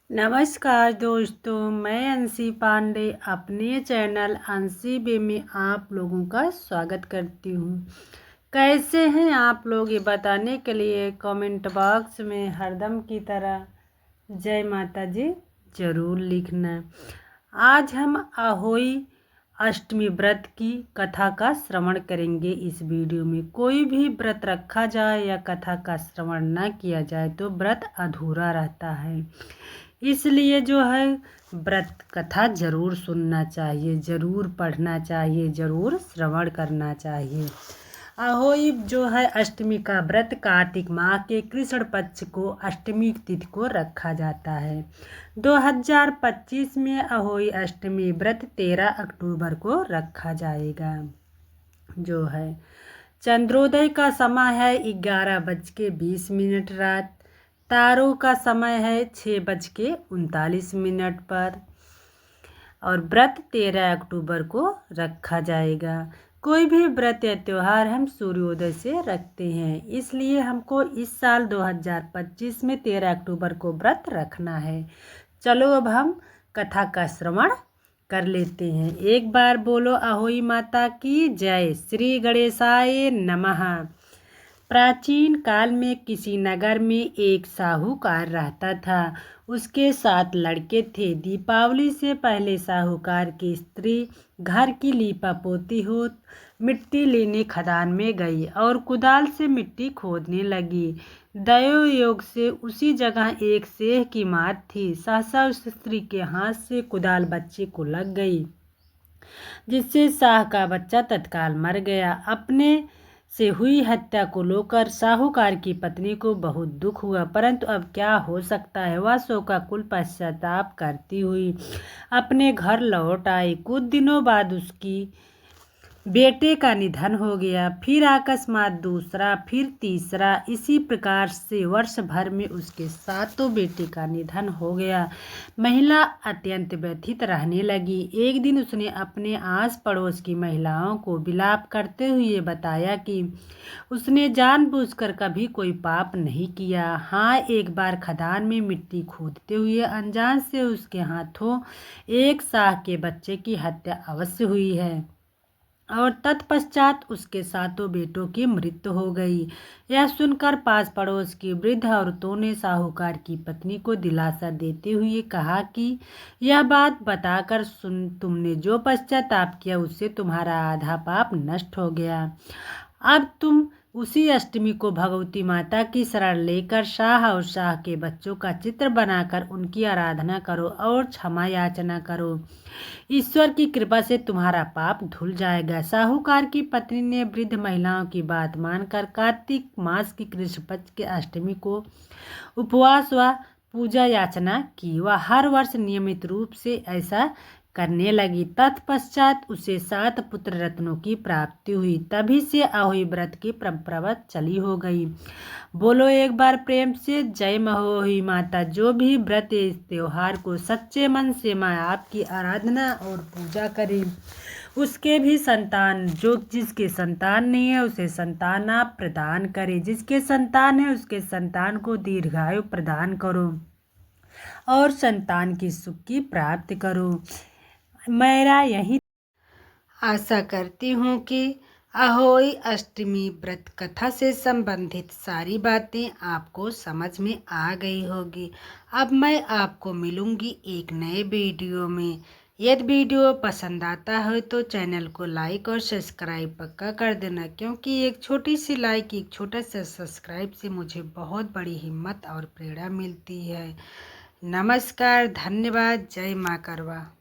नमस्कार दोस्तों, मैं अंशी पांडे अपने चैनल अंशी बे में आप लोगों का स्वागत करती हूँ। कैसे हैं आप लोग, ये बताने के लिए कमेंट बॉक्स में हरदम की तरह जय माता जी जरूर लिखना। आज हम अहोई अष्टमी व्रत की कथा का श्रवण करेंगे। इस वीडियो में कोई भी व्रत रखा जाए या कथा का श्रवण न किया जाए तो व्रत अधूरा रहता है। इसलिए जो है व्रत कथा जरूर सुनना चाहिए, जरूर पढ़ना चाहिए, जरूर श्रवण करना चाहिए। अहोई जो है अष्टमी का व्रत कार्तिक माह के कृष्ण पक्ष को अष्टमी तिथि को रखा जाता है। 2025 में अहोई अष्टमी व्रत 13 अक्टूबर को रखा जाएगा। जो है चंद्रोदय का समय है 11:20 रात। तारों का समय है 6:39 पर और व्रत 13 अक्टूबर को रखा जाएगा। कोई भी व्रत या त्यौहार हम सूर्योदय से रखते हैं, इसलिए हमको इस साल 2025 में 13 अक्टूबर को व्रत रखना है। चलो अब हम कथा का श्रवण कर लेते हैं। एक बार बोलो अहोई माता की जय। श्री गणेशाय नमः। प्राचीन काल में किसी नगर में एक साहूकार रहता था। उसके 7 लड़के थे। दीपावली से पहले साहूकार की स्त्री घर की लीपा पोती हो मिट्टी लेने खदान में गई और कुदाल से मिट्टी खोदने लगी। दयो योग से उसी जगह एक सेह की मात थी। सहसा उस स्त्री के हाथ से कुदाल बच्चे को लग गई, जिससे शाह का बच्चा तत्काल मर गया। अपने से हुई हत्या को लेकर साहूकार की पत्नी को बहुत दुख हुआ, परंतु अब क्या हो सकता है। वह शोकाकुल पश्चाताप करती हुई अपने घर लौट आई। कुछ दिनों बाद उसकी बेटे का निधन हो गया। फिर अकस्मात दूसरा, फिर तीसरा। इसी प्रकार से वर्ष भर में उसके 7 बेटे का निधन हो गया। महिला अत्यंत व्यथित रहने लगी। एक दिन उसने अपने आस पड़ोस की महिलाओं को विलाप करते हुए बताया कि उसने जानबूझकर कभी कोई पाप नहीं किया। हाँ, एक बार खदान में मिट्टी खोदते हुए अनजान से उसके हाथों एक शाह के बच्चे की हत्या अवश्य हुई है और तत्पश्चात उसके 7 बेटों की मृत्यु हो गई। यह सुनकर पास पड़ोस की वृद्ध औरतों ने साहूकार की पत्नी को दिलासा देते हुए कहा कि यह बात बताकर तुमने जो पश्चाताप किया उससे तुम्हारा आधा पाप नष्ट हो गया। अब तुम उसी अष्टमी को भगवती माता की शरण लेकर शाह और शाह के बच्चों का चित्र बनाकर उनकी आराधना करो और क्षमा याचना करो। ईश्वर की कृपा से तुम्हारा पाप धुल जाएगा। साहूकार की पत्नी ने वृद्ध महिलाओं की बात मानकर कार्तिक मास की कृष्ण पक्ष के अष्टमी को उपवास व पूजा याचना की। वह हर वर्ष नियमित रूप से ऐसा करने लगी। तत्पश्चात उसे 7 पुत्र रत्नों की प्राप्ति हुई। तभी से अहोई व्रत की परंपरा चली हो गई। बोलो एक बार प्रेम से जय अहोई माता। जो भी व्रत इस त्योहार को सच्चे मन से माँ आपकी आराधना और पूजा करे, उसके भी संतान, जो जिसके संतान नहीं है उसे संतान आप प्रदान करें, जिसके संतान है उसके संतान को दीर्घायु प्रदान करो और संतान की सुख की प्राप्ति करो। मेरा यही आशा करती हूँ कि अहोई अष्टमी व्रत कथा से संबंधित सारी बातें आपको समझ में आ गई होगी। अब मैं आपको मिलूंगी एक नए वीडियो में। यदि वीडियो पसंद आता है तो चैनल को लाइक और सब्सक्राइब पक्का कर देना, क्योंकि एक छोटी सी लाइक, एक छोटा सा सब्सक्राइब से मुझे बहुत बड़ी हिम्मत और प्रेरणा मिलती है। नमस्कार, धन्यवाद, जय माँ करवा।